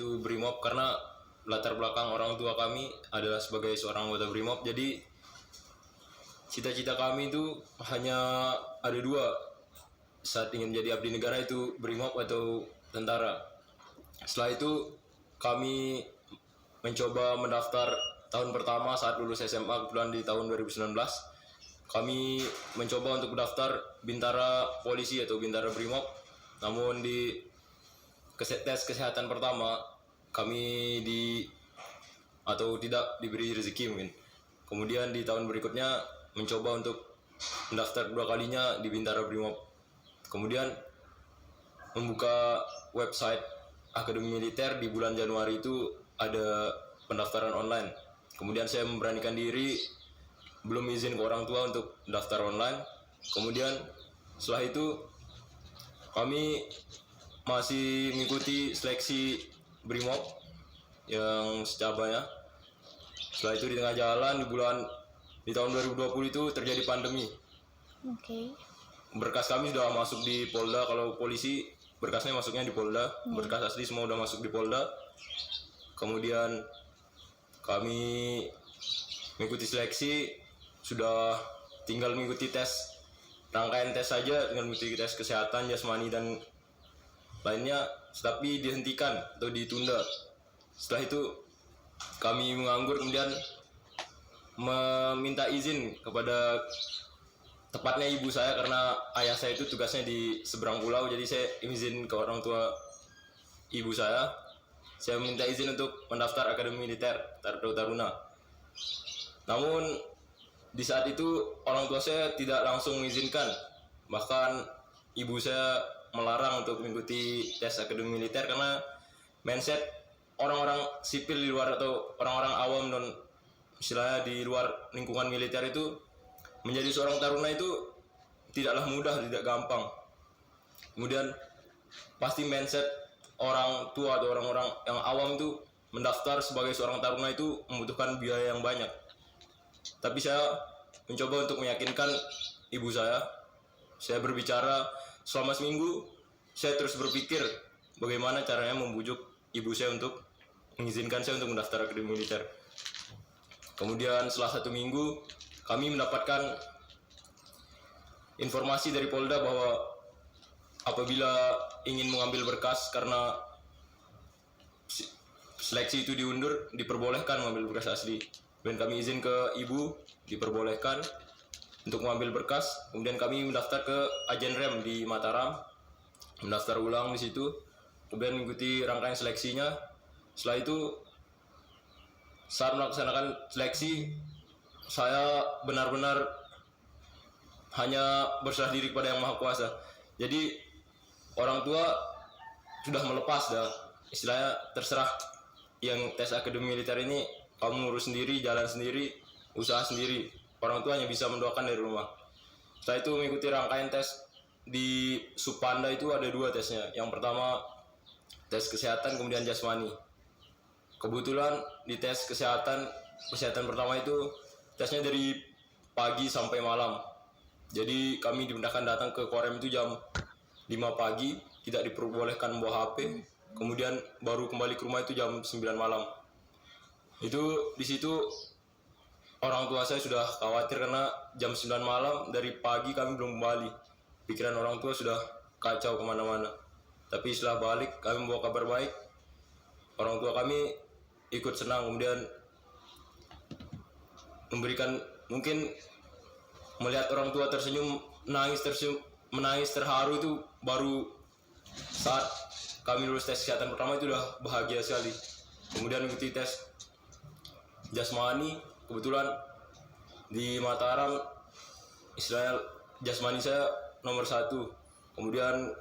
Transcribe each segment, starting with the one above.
itu BRIMOB karena latar belakang orang tua kami adalah sebagai seorang anggota BRIMOB. Jadi cita-cita kami itu hanya ada dua saat ingin menjadi abdi negara, itu BRIMOB atau tentara. Setelah itu kami mencoba mendaftar tahun pertama saat lulus SMA, kebetulan di tahun 2019 kami mencoba untuk mendaftar Bintara Polisi atau Bintara BRIMOB. Namun di tes kesehatan pertama kami tidak diberi rezeki mungkin. Kemudian di tahun berikutnya mencoba untuk mendaftar kedua kalinya di Bintara BRIMOB. Kemudian membuka website Akademi Militer di bulan Januari itu ada pendaftaran online. Kemudian saya memberanikan diri, belum izin ke orang tua untuk daftar online. Kemudian setelah itu kami masih mengikuti seleksi BRIMOB yang secabanya. Setelah itu di tengah jalan di tahun 2020 itu terjadi pandemi. Oke. Berkas kami sudah masuk di Polda. Kalau polisi berkasnya masuknya di Polda, berkas asli semua sudah masuk di Polda. Kemudian kami mengikuti seleksi, sudah tinggal mengikuti tes, rangkaian tes saja, tinggal mengikuti tes kesehatan, jasmani dan lainnya, tapi dihentikan atau ditunda. Setelah itu kami menganggur, kemudian meminta izin kepada tepatnya ibu saya, karena ayah saya itu tugasnya di seberang pulau. Jadi saya izin ke orang tua ibu saya minta izin untuk mendaftar Akademi Militer Taruna. Namun di saat itu orang tua saya tidak langsung mengizinkan, bahkan ibu saya melarang untuk mengikuti tes Akademi Militer karena mindset orang-orang sipil di luar atau orang-orang awam dan istilahnya di luar lingkungan militer itu, menjadi seorang taruna itu tidaklah mudah, tidak gampang. Kemudian pasti mindset orang tua atau orang-orang yang awam itu mendaftar sebagai seorang taruna itu membutuhkan biaya yang banyak. Tapi saya mencoba untuk meyakinkan ibu saya. Saya berbicara selama seminggu, saya terus berpikir bagaimana caranya membujuk ibu saya untuk mengizinkan saya untuk mendaftar Akademi Militer. Kemudian setelah 1 minggu kami mendapatkan informasi dari Polda bahwa apabila ingin mengambil berkas karena seleksi itu diundur, diperbolehkan mengambil berkas asli. Dan kami izin ke ibu, diperbolehkan untuk mengambil berkas. Kemudian kami mendaftar ke Ajen Rem di Mataram, mendaftar ulang di situ, kemudian mengikuti rangkaian seleksinya. Setelah itu saat melaksanakan seleksi, saya benar-benar hanya berserah diri kepada Yang Maha Kuasa. Jadi orang tua sudah melepas dah, istilahnya terserah. Yang tes Akademi Militer ini kamu ngurus sendiri, jalan sendiri, usaha sendiri. Orang tua hanya bisa mendoakan dari rumah. Setelah itu mengikuti rangkaian tes di Supanda itu ada 2 tesnya. Yang pertama tes kesehatan, kemudian jasmani. Kebetulan di tes kesehatan pertama itu tesnya dari pagi sampai malam. Jadi kami dipindahkan datang ke Korem itu jam 5 pagi, tidak diperbolehkan membawa HP. Kemudian baru kembali ke rumah itu jam 9 malam. Itu di situ orang tua saya sudah khawatir karena jam 9 malam dari pagi kami belum kembali. Pikiran orang tua sudah kacau kemana-mana. Tapi setelah balik kami membawa kabar baik. Orang tua kami ikut senang, kemudian memberikan, mungkin melihat orang tua tersenyum, menangis terharu itu baru saat kami lulus tes kesehatan pertama itu udah bahagia sekali. Kemudian mengikuti tes jasmani, kebetulan di Mataram istilahnya jasmani saya nomor 1. Kemudian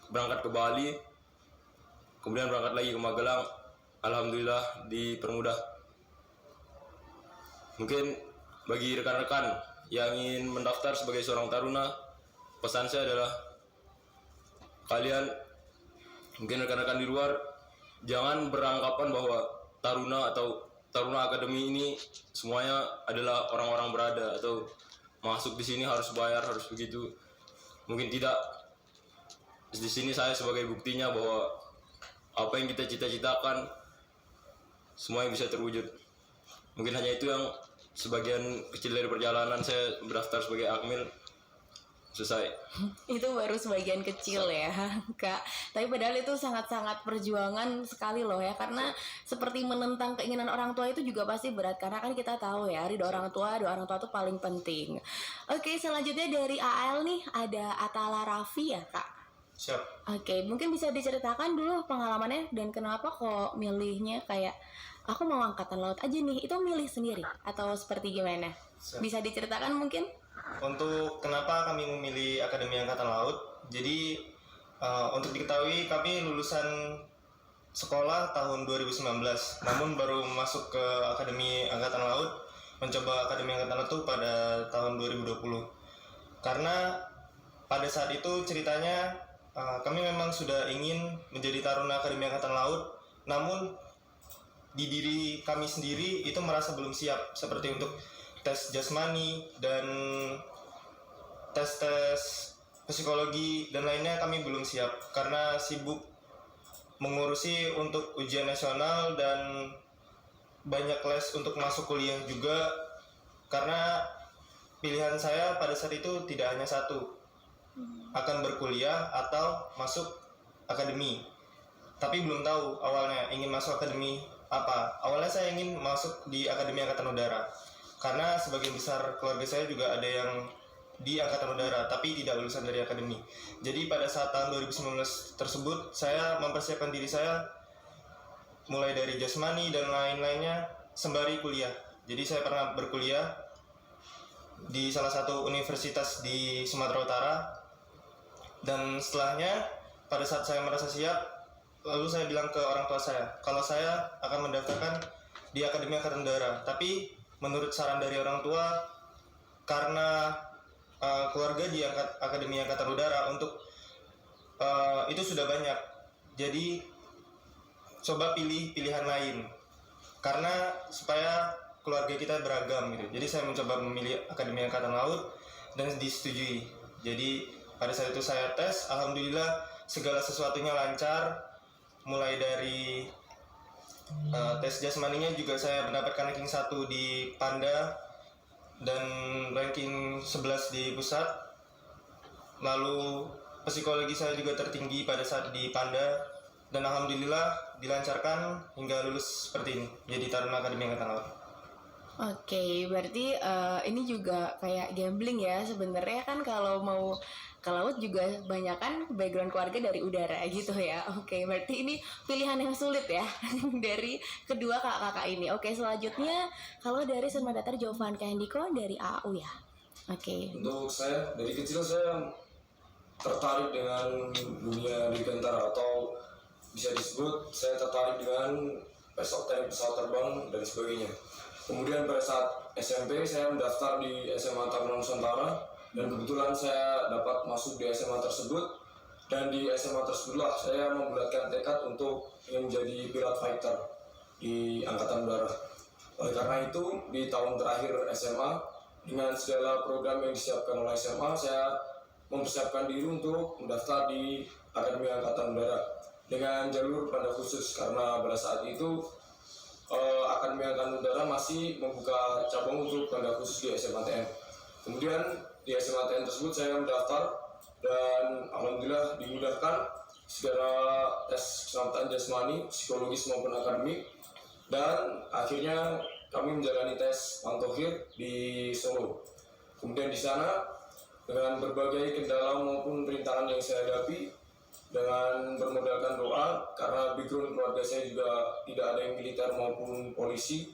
berangkat ke Bali, kemudian berangkat lagi ke Magelang. Alhamdulillah dipermudah. Mungkin bagi rekan-rekan yang ingin mendaftar sebagai seorang taruna, pesan saya adalah kalian, mungkin rekan-rekan di luar, jangan beranggapan bahwa taruna atau taruna akademi ini semuanya adalah orang-orang berada atau masuk di sini harus bayar, harus begitu. Mungkin tidak. Di sini saya sebagai buktinya bahwa apa yang kita cita-citakan semuanya bisa terwujud. Mungkin hanya itu yang sebagian kecil dari perjalanan saya berdaftar sebagai Akmil. Selesai. Itu baru sebagian kecil ya Kak, tapi padahal itu sangat-sangat perjuangan sekali loh ya, karena seperti menentang keinginan orang tua itu juga pasti berat, karena kan kita tahu ya ridho orang tua itu paling penting. Oke, selanjutnya dari AL nih ada Atala Raffi ya Kak. Siap. Oke, mungkin bisa diceritakan dulu pengalamannya dan kenapa kok milihnya kayak aku mau angkatan laut aja nih, itu milih sendiri atau seperti gimana? Bisa diceritakan mungkin? Untuk kenapa kami memilih Akademi Angkatan Laut, jadi untuk diketahui kami lulusan sekolah tahun 2019, namun baru masuk ke Akademi Angkatan Laut, mencoba Akademi Angkatan Laut itu pada tahun 2020. Karena pada saat itu ceritanya kami memang sudah ingin menjadi taruna Akademi Angkatan Laut, namun di diri kami sendiri itu merasa belum siap, seperti untuk tes jasmani dan tes psikologi dan lainnya kami belum siap karena sibuk mengurusi untuk ujian nasional dan banyak les untuk masuk kuliah juga, karena pilihan saya pada saat itu tidak hanya satu, akan berkuliah atau masuk akademi, tapi belum tahu awalnya ingin masuk akademi apa. Awalnya saya ingin masuk di Akademi Angkatan Udara karena sebagian besar keluarga saya juga ada yang di Angkatan Udara tapi tidak lulusan dari akademi. Jadi pada saat tahun 2019 tersebut saya mempersiapkan diri saya mulai dari jasmani dan lain-lainnya sembari kuliah. Jadi saya pernah berkuliah di salah satu universitas di Sumatera Utara, dan setelahnya pada saat saya merasa siap, lalu saya bilang ke orang tua saya kalau saya akan mendaftarkan di Akademi Angkatan Udara. Tapi menurut saran dari orang tua, karena keluarga di Akademi Angkatan Udara untuk itu sudah banyak, jadi coba pilih pilihan lain karena supaya keluarga kita beragam gitu. Jadi saya mencoba memilih Akademi Angkatan Laut dan disetujui. Jadi pada saat itu saya tes, alhamdulillah segala sesuatunya lancar, mulai dari tes jasmaninya juga saya mendapatkan ranking 1 di Panda dan ranking 11 di pusat. Lalu psikologi saya juga tertinggi pada saat di Panda, dan alhamdulillah dilancarkan hingga lulus seperti ini jadi taruna Akademi Angkatan Laut. Oke, berarti ini juga kayak gambling ya sebenarnya, kan kalau mau ke laut juga banyak kan background keluarga dari udara gitu ya. Oke, berarti ini pilihan yang sulit ya dari kedua kakak-kakak ini. Oke, selanjutnya kalau dari Senmadatar Jovan Kendiko dari AU ya. Oke. Untuk saya, dari kecil saya tertarik dengan dunia dirgantara, atau bisa disebut saya tertarik dengan teknik pesawat terbang dan sebagainya. Kemudian pada saat SMP saya mendaftar di SMA Taruna Nusantara, dan kebetulan saya dapat masuk di SMA tersebut, dan di SMA tersebutlah saya membulatkan tekad untuk menjadi pilot fighter di Angkatan Udara. Oleh karena itu di tahun terakhir SMA, dengan segala program yang disiapkan oleh SMA, saya mempersiapkan diri untuk mendaftar di Akademi Angkatan Udara dengan jalur panda khusus, karena pada saat itu Akademi Angkatan Udara masih membuka cabang untuk panda khusus di SMATN. Kemudian di SMATN tersebut saya mendaftar dan alhamdulillah dimudahkan segala tes keselamatan jasmani, psikologis maupun akademik, dan akhirnya kami menjalani tes Pantohir di Solo. Kemudian di sana dengan berbagai kendala maupun rintangan yang saya hadapi, dengan bermodalkan doa, karena background keluarga saya juga tidak ada yang militer maupun polisi,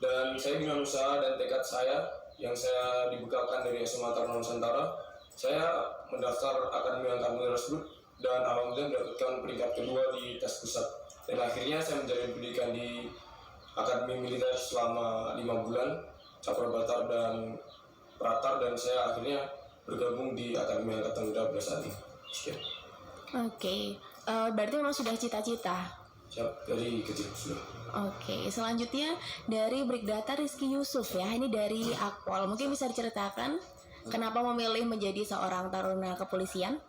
dan saya dengan usaha dan tekad saya yang saya dibekalkan dari SMA Taruna Nusantara, saya mendaftar Akademi Angkatan Udara tersebut dan alhamdulillah mendapatkan peringkat kedua di tes pusat. Dan akhirnya saya menjalani pendidikan di Akademi Militer selama 5 bulan, Caprabatar dan Pratar, dan saya akhirnya bergabung di Akademi Angkatan Udara pada saat ini. Sekian. Oke, berarti memang sudah cita-cita. Siap, dari kecil sudah. Oke, selanjutnya dari Brigdata Rizky Yusuf ya, ini dari Akpol. Mungkin bisa diceritakan kenapa memilih menjadi seorang taruna kepolisian?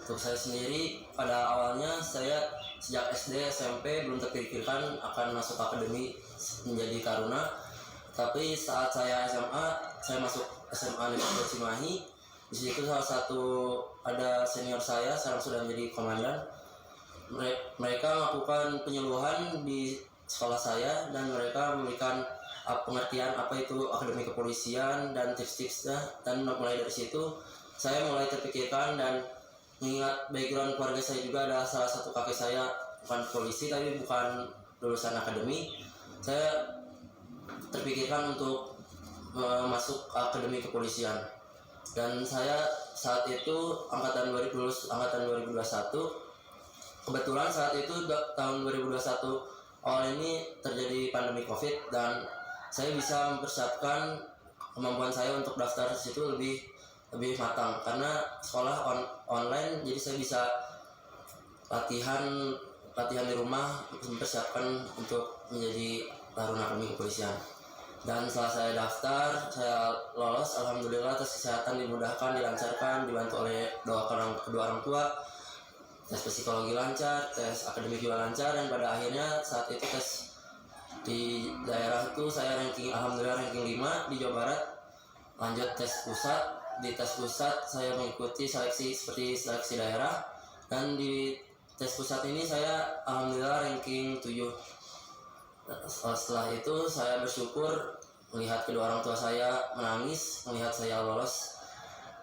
Untuk saya sendiri, pada awalnya saya sejak SD, SMP belum terpikirkan akan masuk akademi menjadi Taruna. Tapi saat saya SMA, saya masuk SMA Negeri Cimahi. Di situ salah satu ada senior saya, sekarang sudah menjadi komandan. Mereka melakukan penyuluhan di sekolah saya dan mereka memberikan pengertian apa itu akademi kepolisian dan tips-tipsnya, dan mulai dari situ saya mulai terpikirkan dan mengingat background keluarga saya juga ada salah satu kakek saya bukan polisi tapi bukan lulusan akademi. Saya terpikirkan untuk masuk akademi kepolisian dan saya saat itu lulus angkatan 2021. Kebetulan saat itu tahun 2021 awal ini terjadi pandemi COVID dan saya bisa mempersiapkan kemampuan saya untuk daftar di situ lebih matang karena sekolah online, jadi saya bisa latihan di rumah mempersiapkan untuk menjadi taruna akademi kepolisian. Dan setelah saya daftar, saya lolos, alhamdulillah tes kesehatan dimudahkan, dilancarkan, dibantu oleh doa kedua orang tua. Tes psikologi lancar, tes akademik juga lancar, dan pada akhirnya saat itu tes di daerah itu saya alhamdulillah ranking 5 di Jawa Barat. Lanjut tes pusat, di tes pusat saya mengikuti seleksi seperti seleksi daerah, dan di tes pusat ini saya alhamdulillah ranking 7. Setelah itu saya bersyukur melihat kedua orang tua saya menangis melihat saya lolos,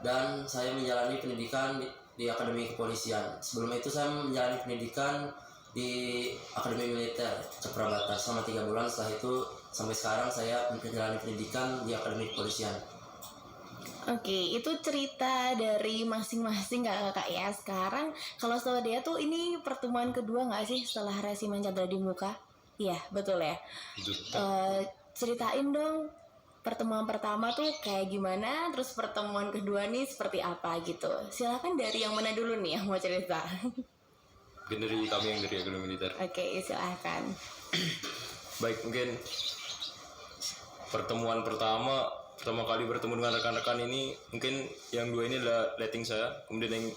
dan saya menjalani pendidikan di Akademi Kepolisian. Sebelum itu saya menjalani pendidikan di Akademi Militer Caprabata selama 3 bulan. Setelah itu sampai sekarang saya menjalani pendidikan di Akademi Kepolisian. Oke, itu cerita dari masing-masing kakak-kakak ya. Sekarang kalau setelah dia tuh ini pertemuan kedua nggak sih setelah Resimen Chandra di Muka? Iya, betul ya. Ceritain dong pertemuan pertama tuh kayak gimana, terus pertemuan kedua nih seperti apa gitu. Silakan dari yang mana dulu nih yang mau cerita. Mungkin dari kami yang dari Akademi Militer. Oke, silakan. Baik, mungkin pertemuan pertama kali bertemu dengan rekan-rekan ini, mungkin yang dua ini adalah letting saya, kemudian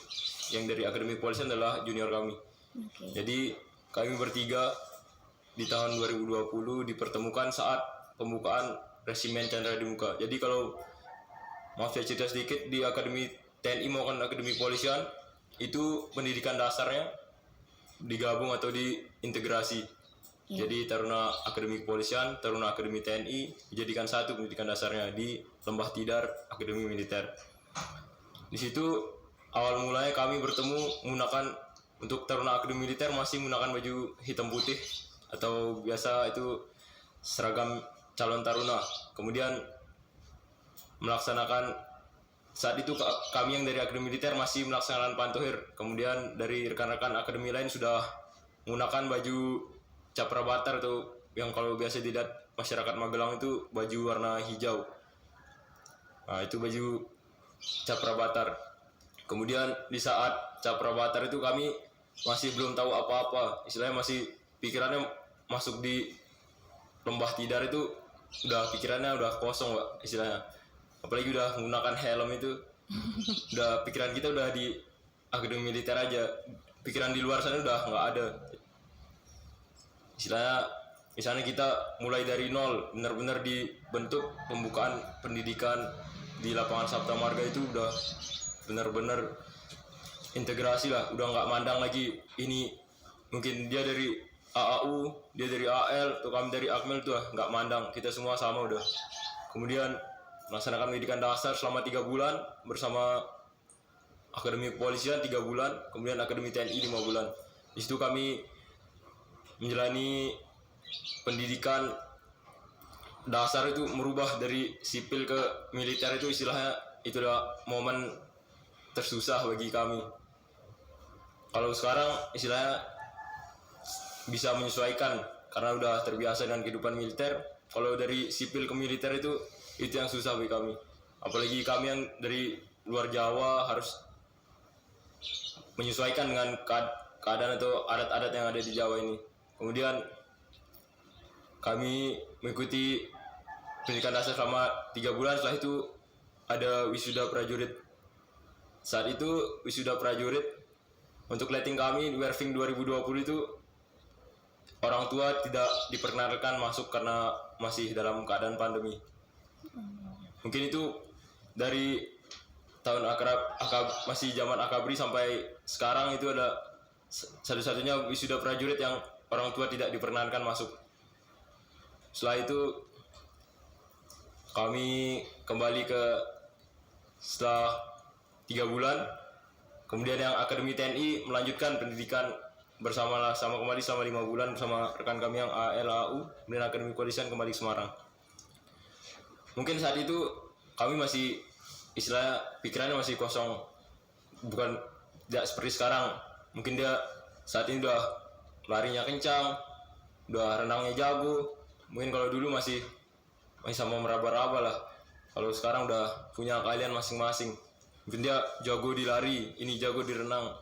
yang dari Akademi Kepolisian adalah junior kami. Oke. Jadi kami bertiga di tahun 2020 dipertemukan saat pembukaan Resimen Chandra di Muka. Jadi kalau maaf saya cerita sedikit, di Akademi TNI maupun Akademi Kepolisian itu pendidikan dasarnya digabung atau diintegrasi. Jadi Taruna Akademi Kepolisian, Taruna Akademi TNI dijadikan satu pendidikan dasarnya di Lembah Tidar Akademi Militer. Di situ awal mulanya kami bertemu menggunakan, untuk Taruna Akademi Militer masih menggunakan baju hitam putih atau biasa itu seragam calon taruna. Kemudian melaksanakan, saat itu kami yang dari Akademi Militer masih melaksanakan pantohir. Kemudian dari rekan-rekan akademi lain sudah menggunakan baju caprabatar atau yang kalau biasa dilihat masyarakat Magelang itu baju warna hijau. Nah, itu baju caprabatar. Kemudian di saat caprabatar itu kami masih belum tahu apa-apa, istilahnya masih pikirannya masuk di Lembah Tidar itu udah pikirannya udah kosong, Pak, istilahnya. Apalagi udah menggunakan helm itu udah pikiran kita udah di Akademi Militer aja, pikiran di luar sana udah nggak ada. Istilahnya misalnya kita mulai dari nol, benar-benar dibentuk pembukaan pendidikan di lapangan Sabta Marga itu udah benar-benar integrasi lah, udah nggak mandang lagi ini mungkin dia dari AAU, dia dari AL, atau kami dari Akmil tuh nggak mandang, kita semua sama udah. Kemudian melaksanakan pendidikan dasar selama 3 bulan bersama Akademi Kepolisian 3 bulan, kemudian Akademi TNI 5 bulan. Di situ kami menjalani pendidikan dasar itu merubah dari sipil ke militer itu, istilahnya itulah momen tersusah bagi kami. Kalau sekarang istilahnya bisa menyesuaikan karena udah terbiasa dengan kehidupan militer. Kalau dari sipil ke militer itu yang susah bagi kami. Apalagi kami yang dari luar Jawa harus menyesuaikan dengan keadaan atau adat-adat yang ada di Jawa ini. Kemudian kami mengikuti pendidikan dasar selama 3 bulan. Setelah itu ada wisuda prajurit. Saat itu wisuda prajurit Untuk lighting kami di Werving 2020 itu orang tua tidak diperkenalkan masuk karena masih dalam keadaan pandemi. Mungkin itu dari tahun masih zaman akabri sampai sekarang itu ada satu-satunya wisuda prajurit yang orang tua tidak diperkenankan masuk. Setelah itu kami kembali setelah 3 bulan. Kemudian yang Akademi TNI melanjutkan pendidikan sama kembali selama 5 bulan bersama rekan kami yang ALAU. Kemudian Akademi Kepolisian kembali ke Semarang. Mungkin saat itu kami masih istilahnya pikirannya masih kosong, bukan tidak seperti sekarang. Mungkin dia saat ini udah larinya kencang, udah renangnya jago. Mungkin kalau dulu masih sama meraba-raba lah. Kalau sekarang udah punya keahlian masing-masing. Mungkin dia jago di lari, ini jago di renang.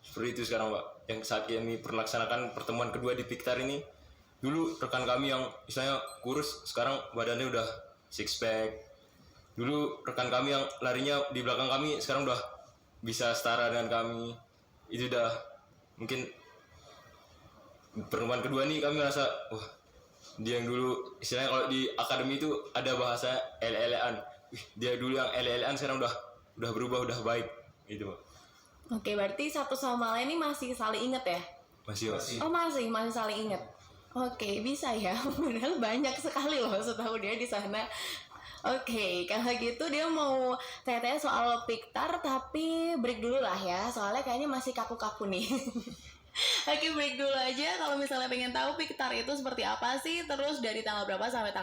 Seperti itu sekarang, Pak. Yang saat kami melaksanakan pertemuan kedua di Piktar ini, dulu rekan kami yang misalnya kurus, sekarang badannya udah six pack. Dulu rekan kami yang larinya di belakang kami, sekarang udah bisa setara dengan kami. Itu udah mungkin pertemuan kedua nih kami merasa, wah, dia yang dulu istilahnya kalau di akademi itu ada bahasa ele-elean. Dia dulu yang ele-elean sekarang udah berubah, udah baik gitu, Pak. Oke, berarti satu sama lain ini masih saling inget ya? Masih, Pak. Oh, masih saling inget. Oke, bisa ya. Padahal banyak sekali loh setahu dia di sana. Oke, kalau gitu dia mau tanya-tanya soal Piktar, tapi break dulu lah ya. Soalnya kayaknya masih kaku-kaku nih. Oke, break dulu aja. Kalau misalnya pengen tahu Piktar itu seperti apa sih, terus dari tanggal berapa sampai tanggal